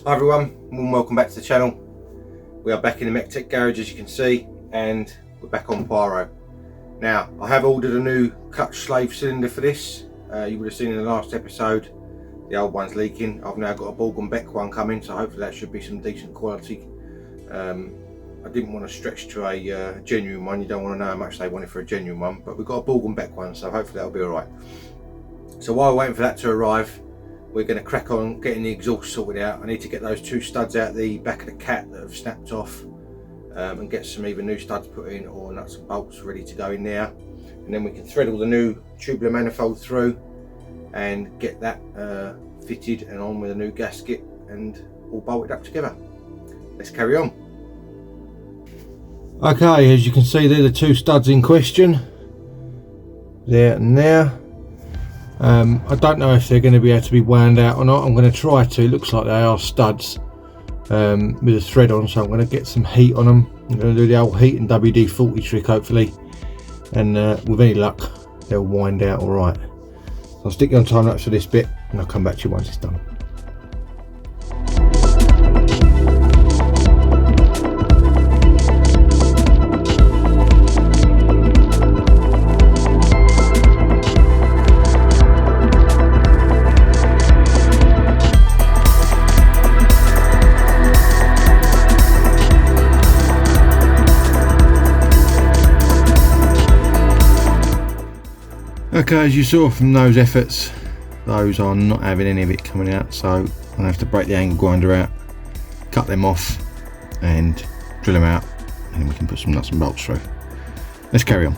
Hi everyone, and welcome back to the channel. We are back in the MEC-TEC garage, as you can see, and we're back on Poirot. Now, I have ordered a new clutch slave cylinder for this. You would have seen in the last episode the old one's leaking. I've now got a Beck one coming, so hopefully that should be some decent quality. I didn't want to stretch to a genuine one. You don't want to know how much they wanted for a genuine one, but we've got a Beck one, so hopefully that'll be alright. So while we're waiting for that to arrive, we're going to crack on getting the exhaust sorted out. I need to get those two studs out the back of the cat that have snapped off, and get some either new studs put in or nuts and bolts ready to go in there, and then we can thread all the new tubular manifold through and get that fitted and on with a new gasket and all bolted up together. Let's carry on. Okay, as you can see, they're the two studs in question, there and there. I don't know if they're going to be able to be wound out or not. I'm going to try to. It looks like they are studs with a thread on, so I'm going to get some heat on them. I'm going to do the old heat and WD-40 trick hopefully, and with any luck they'll wind out alright. So I'll stick you on time lapse for this bit and I'll come back to you once it's done. Okay, as you saw from those efforts, those are not having any of it coming out, so I'm going to have to break the angle grinder out, cut them off and drill them out, and then we can put some nuts and bolts through. Let's carry on.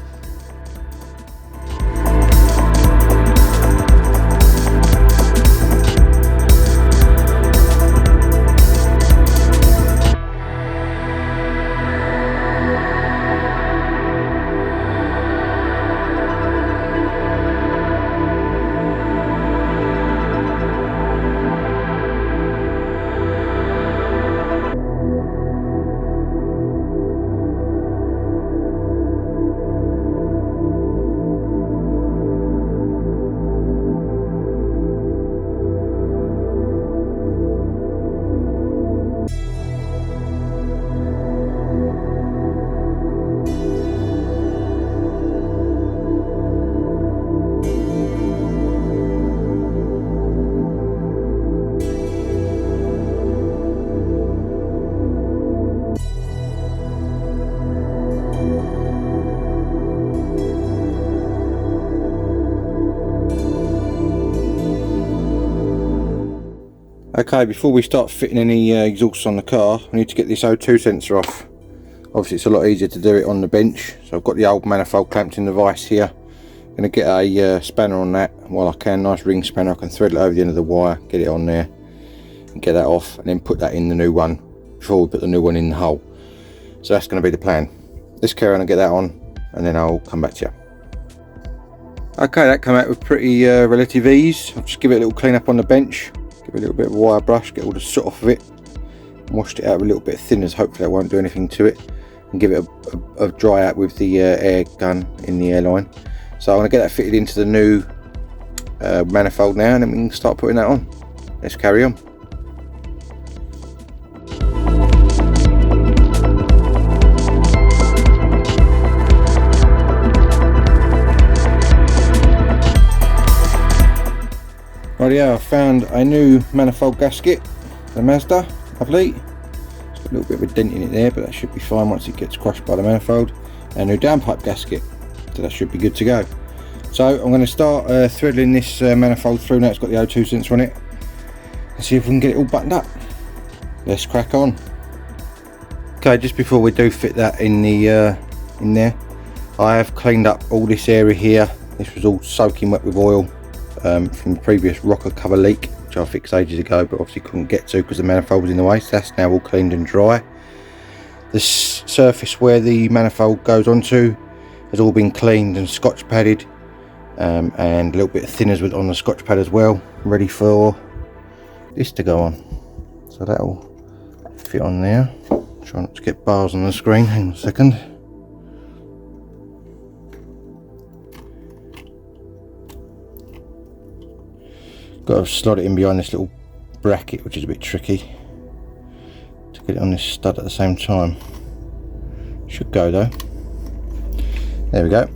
Okay, before we start fitting any exhausts on the car, I need to get this O2 sensor off. Obviously it's a lot easier to do it on the bench, so I've got the old manifold clamped in the vise here. I'm going to get a spanner on that while I can, nice ring spanner. I can thread it over the end of the wire, get it on there and get that off, and then put that in the new one before we put the new one in the hole. So that's going to be the plan. Let's carry on and get that on, and then I'll come back to you. Okay, that came out with pretty relative ease. I'll just give it a little clean up on the bench. Give it a little bit of wire brush, get all the soot off of it, washed it out with a little bit of thinners, hopefully that won't do anything to it, and give it a dry out with the air gun in the airline. So I'm going to get that fitted into the new manifold now, and then we can start putting that on. Let's carry on. Right, yeah, I found a new manifold gasket, the Mazda, lovely. It's got a little bit of a dent in it there, but that should be fine once it gets crushed by the manifold. And a new downpipe gasket, so that should be good to go. So I'm going to start threading this manifold through now. It's got the O2 sensor on it. Let's see if we can get it all buttoned up. Let's crack on. Okay, just before we do fit that in the in there, I have cleaned up all this area here. This was all soaking wet with oil. From the previous rocker cover leak, which I fixed ages ago but obviously couldn't get to because the manifold was in the way. So that's now all cleaned and dry. The surface where the manifold goes onto has all been cleaned and scotch padded, and a little bit of thinners on the scotch pad as well, ready for this to go on. So that'll fit on there. Try not to get bars on the screen, hang on a second. Got to slot it in behind this little bracket, which is a bit tricky. get it on this stud at the same time. Should go though. There we go.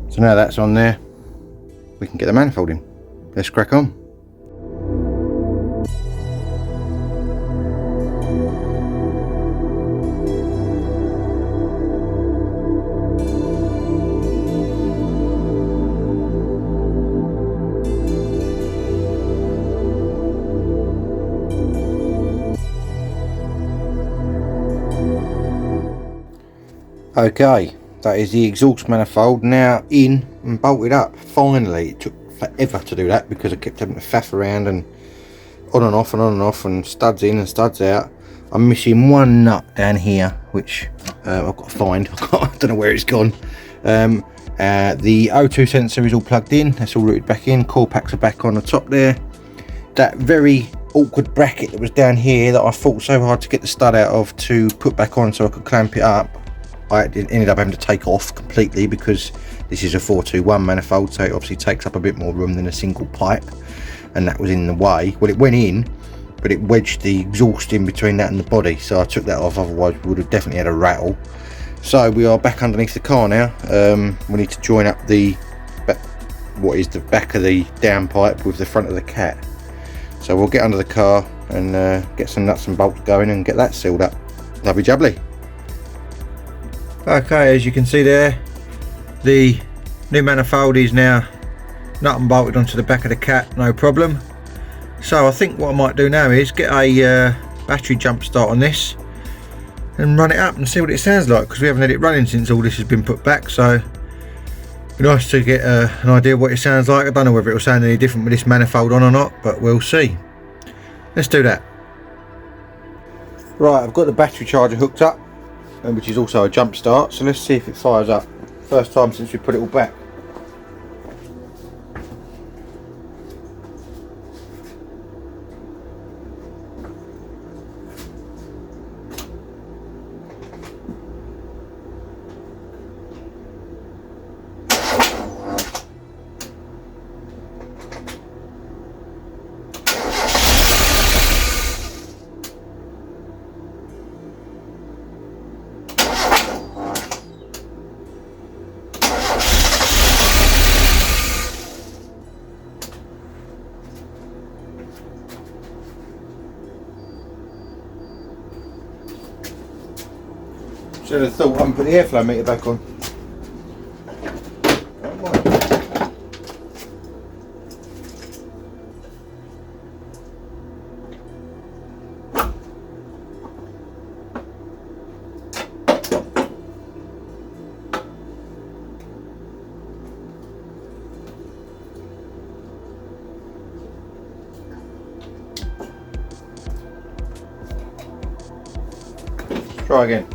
So now that's on there, we can get the manifold in. Let's crack on. Okay, that is the exhaust manifold now in and bolted up. Finally, it took forever to do that because I kept having to faff around and on and off and on and off and studs in and studs out. I'm missing one nut down here, which I've got to find. I don't know where it's gone. The O2 sensor is all plugged in. That's all routed back in. Core packs are back on the top there. That very awkward bracket that was down here that I fought so hard to get the stud out of to put back on so I could clamp it up, I ended up having to take off completely because this is a 421 manifold, so it obviously takes up a bit more room than a single pipe, and that was in the way. Well, it went in, but it wedged the exhaust in between that and the body, so I took that off, otherwise we would have definitely had a rattle. So we are back underneath the car now. We need to join up the what is the back of the downpipe with the front of the cat. So we'll get under the car and get some nuts and bolts going and get that sealed up. Lovely jubbly. Okay, as you can see there, the new manifold is now nut and bolted onto the back of the cat, no problem. So I think what I might do now is get a battery jump start on this and run it up and see what it sounds like, because we haven't had it running since all this has been put back. So it'd be nice to get an idea of what it sounds like. I don't know whether it will sound any different with this manifold on or not, but we'll see. Let's do that. Right, I've got the battery charger hooked up, which is also a jump start, so let's see if it fires up. First time since we put it all back. Should have thought I haven't put the airflow meter back on. Try again.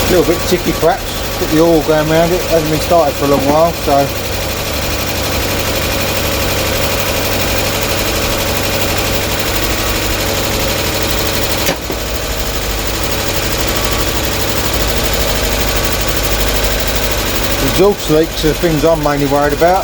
A little bit ticky perhaps, got the oil going around it, hasn't been started for a long while, so exhaust leaks are the things I'm mainly worried about.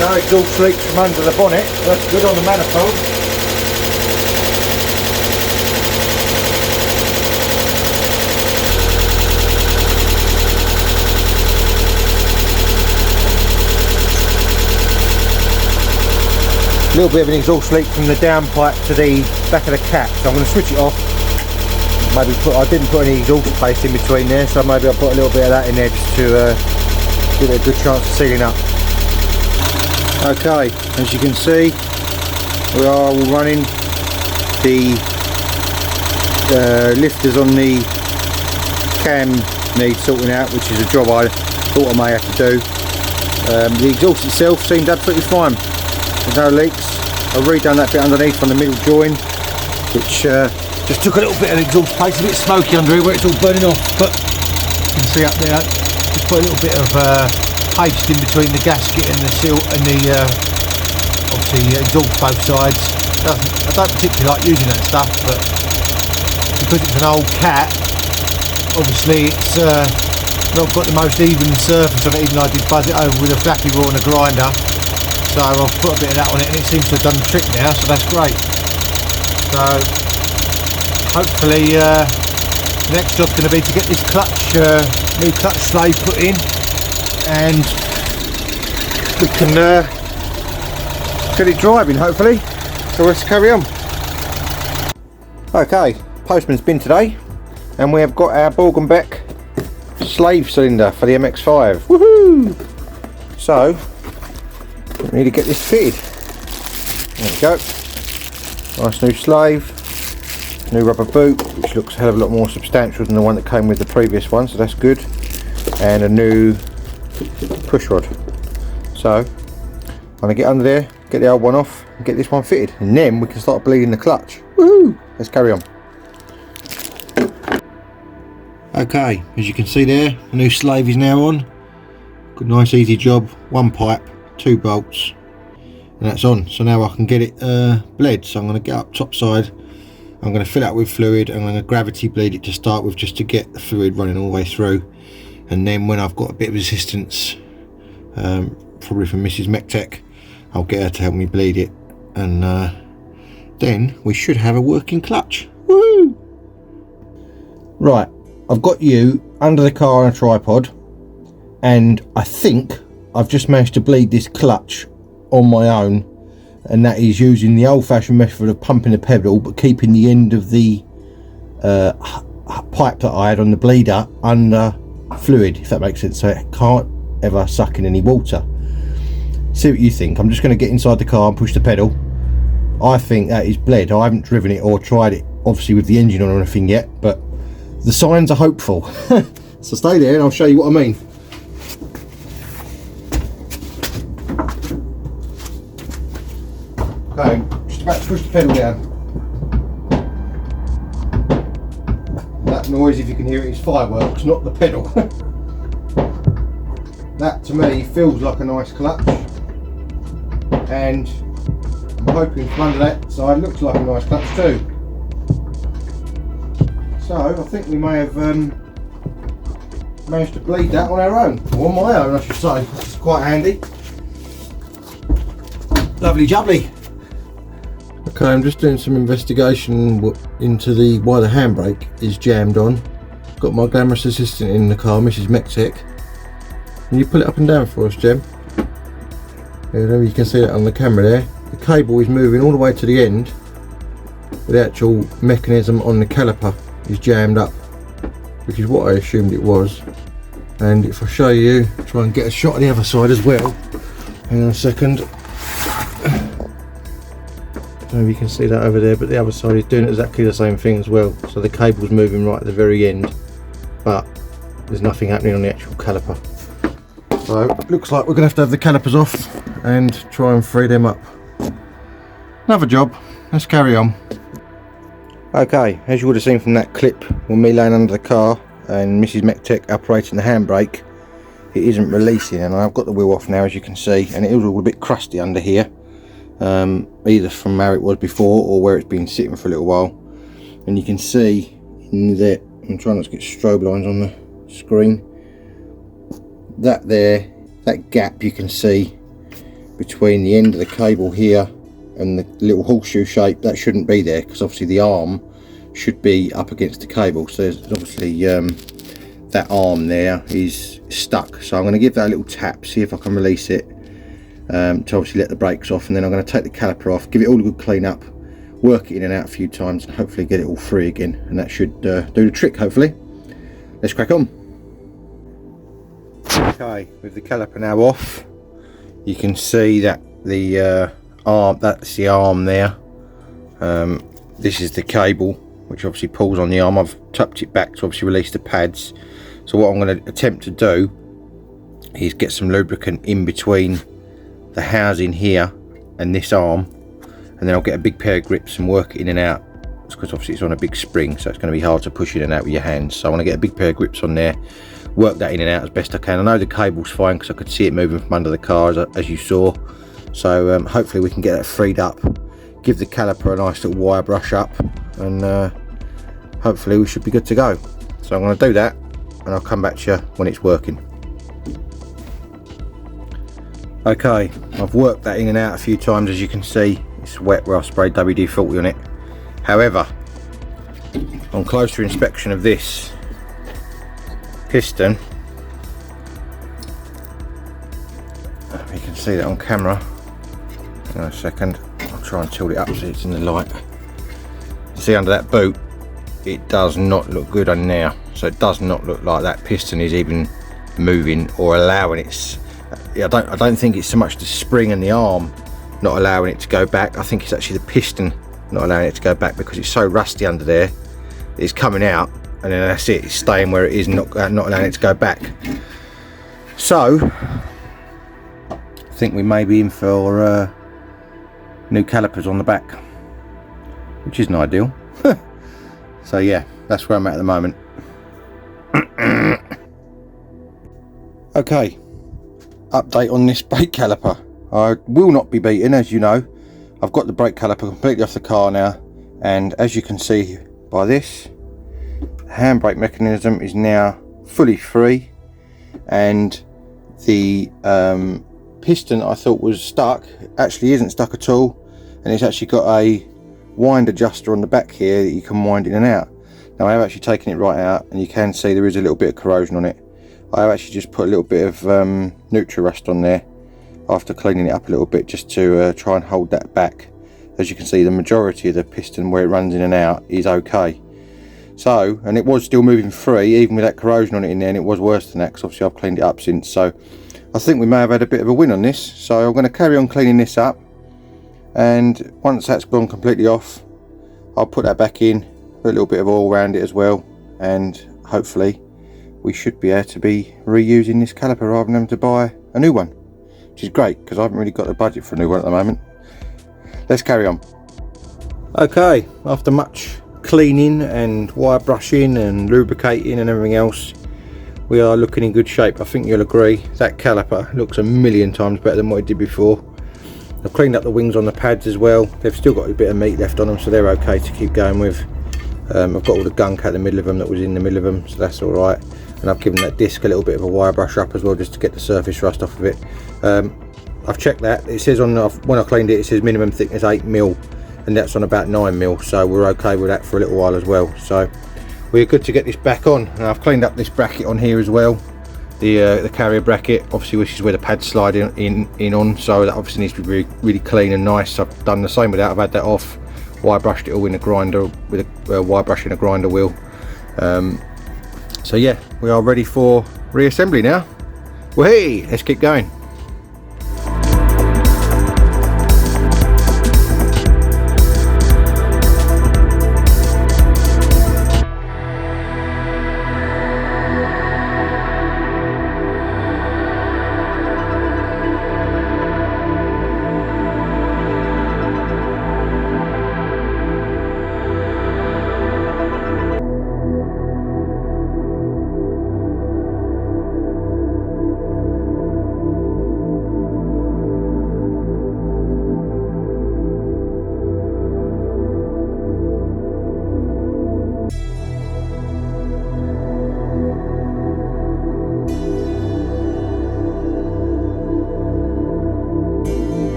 No exhaust leaks from under the bonnet, that's good on the manifold. little bit of an exhaust leak from the downpipe to the back of the cap, so I'm going to switch it off. Maybe I didn't put any exhaust paste in between there, so maybe I'll put a little bit of that in there just to give it a good chance of sealing up. Okay, as you can see, we are all running. The lifters on the cam need sorting out, which is a job I thought I may have to do. The exhaust itself seemed absolutely fine. There's no leaks. I've redone that bit underneath on the middle join, which just took a little bit of exhaust paste, a bit smoky under here where it's all burning off, but you can see up there, just put a little bit of paste in between the gasket and the seal and the obviously exhaust both sides. I don't particularly like using that stuff, but because it's an old cat, obviously it's not got the most even surface of it, even though I did buzz it over with a flappy raw and a grinder. So I've put a bit of that on it and it seems to have done the trick now, so that's great. So hopefully the next job's going to be to get this clutch, new clutch slave put in, and we can get it driving hopefully. So let's carry on. Okay, postman's been today and we have got our Borgenbeck slave cylinder for the MX5. Woohoo! So we need to get this fitted. There we go. Nice new slave, new rubber boot, which looks a hell of a lot more substantial than the one that came with the previous one, so that's good, and a new push rod. So I'm going to get under there, get the old one off and get this one fitted, and then we can start bleeding the clutch. Woohoo! Let's carry on. Okay, as you can see there, the new slave is now on. Good, nice easy job, one pipe, 2 bolts, and that's on. So now I can get it bled. So I'm going to get up top side, I'm going to fill it up with fluid, I'm going to gravity bleed it to start with, just to get the fluid running all the way through, and then when I've got a bit of assistance, probably from Mrs. MEC-TEC, I'll get her to help me bleed it, and then we should have a working clutch. Woo! Right, I've got you under the car on a tripod, and I think I've just managed to bleed this clutch on my own, and that is using the old-fashioned method of pumping the pedal but keeping the end of the pipe that I had on the bleeder under fluid, if that makes sense, so it can't ever suck in any water. See what you think. I'm just going to get inside the car and push the pedal. I think that is bled. I haven't driven it or tried it obviously with the engine on or anything yet, but the signs are hopeful. So stay there and I'll show you what I mean. Okay, just about to push the pedal down. That noise, if you can hear it, is fireworks, not the pedal. That to me feels like a nice clutch, and I'm hoping from under that side looks like a nice clutch too. So I think we may have managed to bleed that on our own, or on my own I should say. It's quite handy. Lovely jubbly. Okay, I'm just doing some investigation into why the handbrake is jammed on. Got my glamorous assistant in the car, Mrs. MEC-TEC. Can you pull it up and down for us, Jem? There, you can see that on the camera there. The cable is moving all the way to the end. The actual mechanism on the caliper is jammed up, which is what I assumed it was. And if I show you, try and get a shot of the other side as well. Hang on a second. I don't know if you can see that over there, but the other side is doing exactly the same thing as well. So the cable's moving right at the very end, but there's nothing happening on the actual caliper. So looks like we're going to have the calipers off and try and free them up. Another job. Let's carry on. Okay, as you would have seen from that clip, when me laying under the car and Mrs. MEC-TEC operating the handbrake, it isn't releasing, and I've got the wheel off now, as you can see, and it is all a bit crusty under here. Either from how it was before or where it's been sitting for a little while, and you can see in there, I'm trying not to get strobe lines on the screen, that there, that gap you can see between the end of the cable here and the little horseshoe shape, that shouldn't be there, because obviously the arm should be up against the cable. So there's obviously that arm there is stuck, so I'm going to give that a little tap, see if I can release it, to obviously let the brakes off, and then I'm going to take the caliper off, give it all a good clean up, work it in and out a few times, and hopefully get it all free again, and that should do the trick hopefully. Let's crack on. Okay, with the caliper now off, you can see that the arm, that's the arm there. This is the cable which obviously pulls on the arm. I've tucked it back to obviously release the pads. So what I'm going to attempt to do is get some lubricant in between the housing here and this arm, and then I'll get a big pair of grips and work it in and out, because obviously it's on a big spring, so it's going to be hard to push in and out with your hands. So I want to get a big pair of grips on there, work that in and out as best I can. I know the cable's fine because I could see it moving from under the car as you saw. So hopefully we can get that freed up, give the caliper a nice little wire brush up, and hopefully we should be good to go. So I'm going to do that, and I'll come back to you when it's working. Okay, I've worked that in and out a few times. As you can see, it's wet where I've sprayed WD-40 on it. However, on closer inspection of this piston, you can see that on camera. Hang on a second, I'll try and tilt it up so it's in the light. See, under that boot, it does not look good on there. So it does not look like that piston is even moving or allowing it. I don't think it's so much the spring and the arm not allowing it to go back. I think it's actually the piston not allowing it to go back, because it's so rusty under there. It's coming out, and then that's it. It's staying where it is, not allowing it to go back. So I think we may be in for new calipers on the back, which isn't ideal. So yeah, that's where I'm at the moment. Okay, update on this brake caliper. I will not be beaten, as you know. I've got the brake caliper completely off the car now, and as you can see by this, the handbrake mechanism is now fully free, and the piston I thought was stuck actually isn't stuck at all, and it's actually got a wind adjuster on the back here that you can wind in and out. Now I have actually taken it right out, and you can see there is a little bit of corrosion on it. I have actually just put a little bit of Nutri-Rust on there after cleaning it up a little bit, just to try and hold that back. As you can see, the majority of the piston where it runs in and out is okay. So, and it was still moving free even with that corrosion on it in there, and it was worse than that because obviously I've cleaned it up since. So I think we may have had a bit of a win on this. So I'm going to carry on cleaning this up, and once that's gone completely off, I'll put that back in, put a little bit of oil around it as well, and hopefully we should be able to be reusing this caliper rather than having to buy a new one, which is great because I haven't really got the budget for a new one at the moment. Let's carry on. Okay, after much cleaning and wire brushing and lubricating and everything else, we are looking in good shape. I think you'll agree that caliper looks a million times better than what it did before. I've cleaned up the wings on the pads as well. They've still got a bit of meat left on them, so they're okay to keep going with. I've got all the gunk out the middle of them that was in the middle of them, so that's all right. And I've given that disc a little bit of a wire brush up as well, just to get the surface rust off of it. I've checked that. It says on when I cleaned it, it says minimum thickness 8mm, and that's on about 9mm, so we're okay with that for a little while as well. So we're good to get this back on. And I've cleaned up this bracket on here as well, the carrier bracket, obviously, which is where the pads slide in on. So that obviously needs to be really, really clean and nice. I've done the same with that. I've had that off, wire brushed it all in a grinder with a wire brush in a grinder wheel. So yeah, we are ready for reassembly now. Well, hey, let's keep going.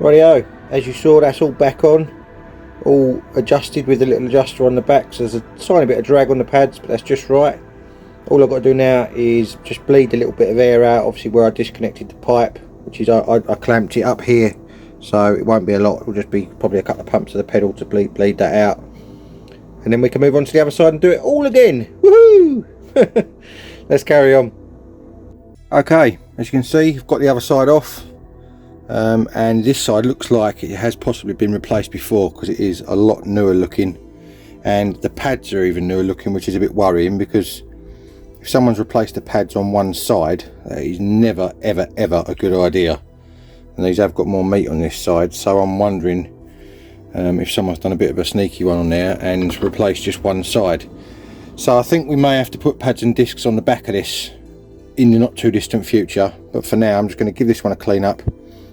Rightio, as you saw, that's all back on, all adjusted with a little adjuster on the back, so there's a tiny bit of drag on the pads, but that's just right. All I've got to do now is just bleed a little bit of air out, obviously where I disconnected the pipe, which is I clamped it up here, so it won't be a lot, it'll just be probably a couple of pumps of the pedal to bleed that out. And then we can move on to the other side and do it all again. Woohoo! Let's carry on. Okay, as you can see, I've got the other side off. And this side looks like it has possibly been replaced before, because it is a lot newer looking, and the pads are even newer looking, which is a bit worrying, because if someone's replaced the pads on one side, that is never ever a good idea. And these have got more meat on this side, so I'm wondering if someone's done a bit of a sneaky one on there and replaced just one side. So I think we may have to put pads and discs on the back of this in the not too distant future, but for now I'm just going to give this one a clean up.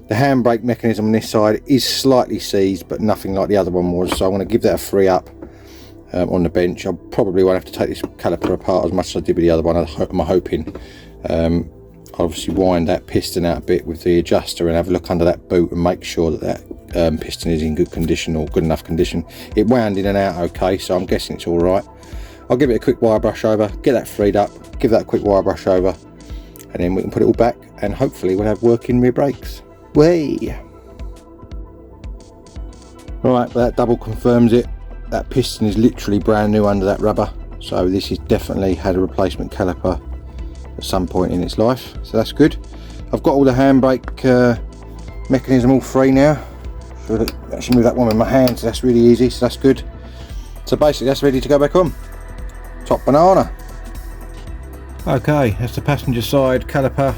The handbrake mechanism on this side is slightly seized, but nothing like the other one was, so I'm going to give that a free up on the bench. I probably won't have to take this caliper apart as much as I did with the other one, I'm hoping. I'll obviously wind that piston out a bit with the adjuster and have a look under that boot and make sure that that piston is in good condition, or good enough condition. It wound in and out okay, so I'm guessing it's all right. I'll give it a quick wire brush over, get that freed up, give that a quick wire brush over, and then we can put it all back, and hopefully we'll have working rear brakes. Way! Right, that double confirms it. That piston is literally brand new under that rubber, so this has definitely had a replacement caliper at some point in its life, so that's good. I've got all the handbrake mechanism all free now. So I actually move that one with my hand, so that's really easy, so that's good. So basically that's ready to go back on. Top banana. Okay, that's the passenger side caliper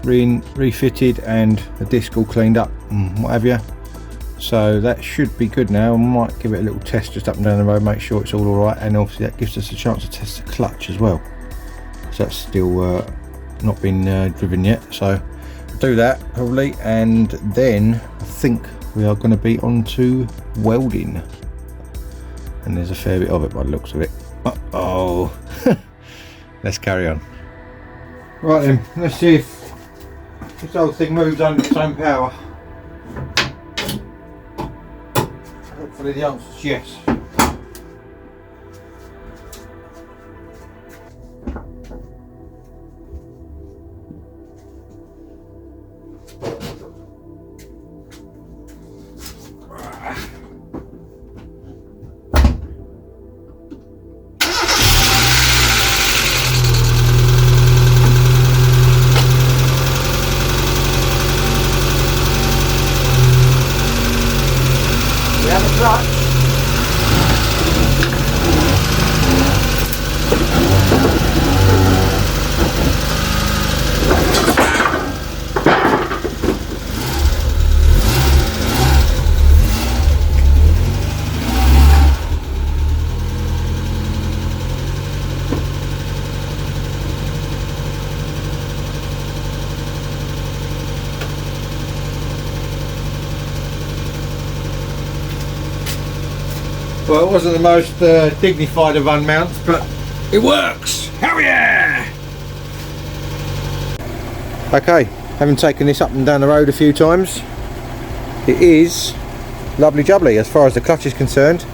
refitted and the disc all cleaned up and what have you. So that should be good now. I might give it a little test just up and down the road, make sure it's all right, and obviously that gives us a chance to test the clutch as well, so that's still not been driven yet. So I'll do that probably, and then I think we are going to be on to welding, and there's a fair bit of it by the looks of it. Uh-oh. Let's carry on. Right then, let's see if this whole thing moves under its own power. Hopefully the answer is yes. Well, it wasn't the most dignified of unmounts, but it works! Hell yeah! Okay, having taken this up and down the road a few times, it is lovely jubbly as far as the clutch is concerned.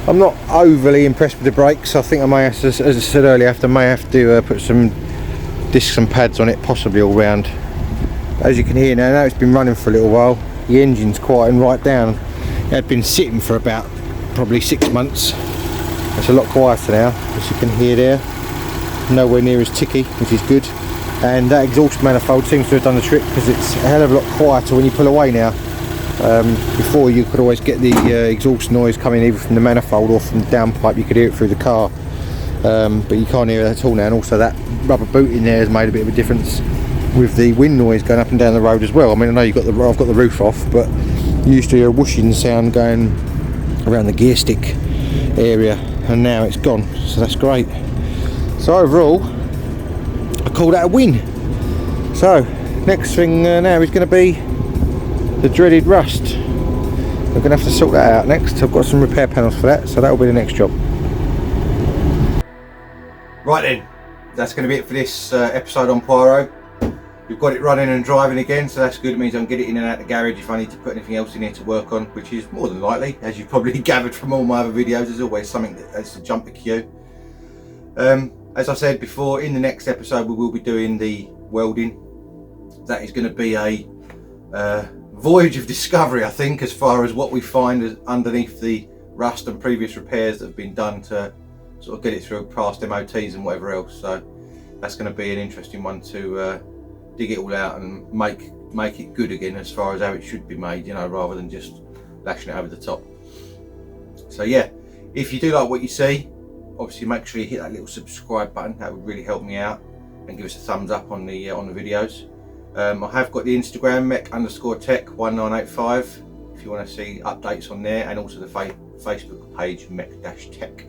I'm not overly impressed with the brakes. I think I may have to, as I said earlier, may have to put some discs and pads on it, possibly all round. As you can hear now it's been running for a little while. The engine's quieting right down. It had been sitting for about probably 6 months. It's a lot quieter now, as you can hear there. Nowhere near as ticky, which is good. And that exhaust manifold seems to have done the trick, because it's a hell of a lot quieter when you pull away now. Before you could always get the exhaust noise coming either from the manifold or from the downpipe. You could hear it through the car, but you can't hear it at all now. And also that rubber boot in there has made a bit of a difference with the wind noise going up and down the road as well. I mean, I know I've got the roof off, but you used to hear a whooshing sound going around the gear stick area, and now it's gone, so that's great. So overall I call that a win. So next thing now is going to be the dreaded rust. We're going to have to sort that out next. I've got some repair panels for that, so that will be the next job. Right then, that's going to be it for this episode on Poirot. we've got it running and driving again, so that's good. It means I can get it in and out of the garage if I need to put anything else in here to work on, which is more than likely, as you've probably gathered from all my other videos. There's always something that has to jump the queue. As I said before, in the next episode we will be doing the welding. That is going to be a voyage of discovery, I think, as far as what we find underneath the rust and previous repairs that have been done to sort of get it through past MOTs and whatever else. So that's going to be an interesting one to dig it all out and make it good again, as far as how it should be made, you know, rather than just lashing it over the top. So yeah, if you do like what you see, obviously make sure you hit that little subscribe button. That would really help me out, and give us a thumbs up on the videos. I have got the Instagram MEC_TEC 1985 if you want to see updates on there, and also the Facebook page MEC-TEC.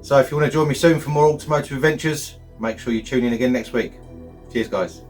So if you want to join me soon for more automotive adventures, make sure you tune in again next week. Cheers guys.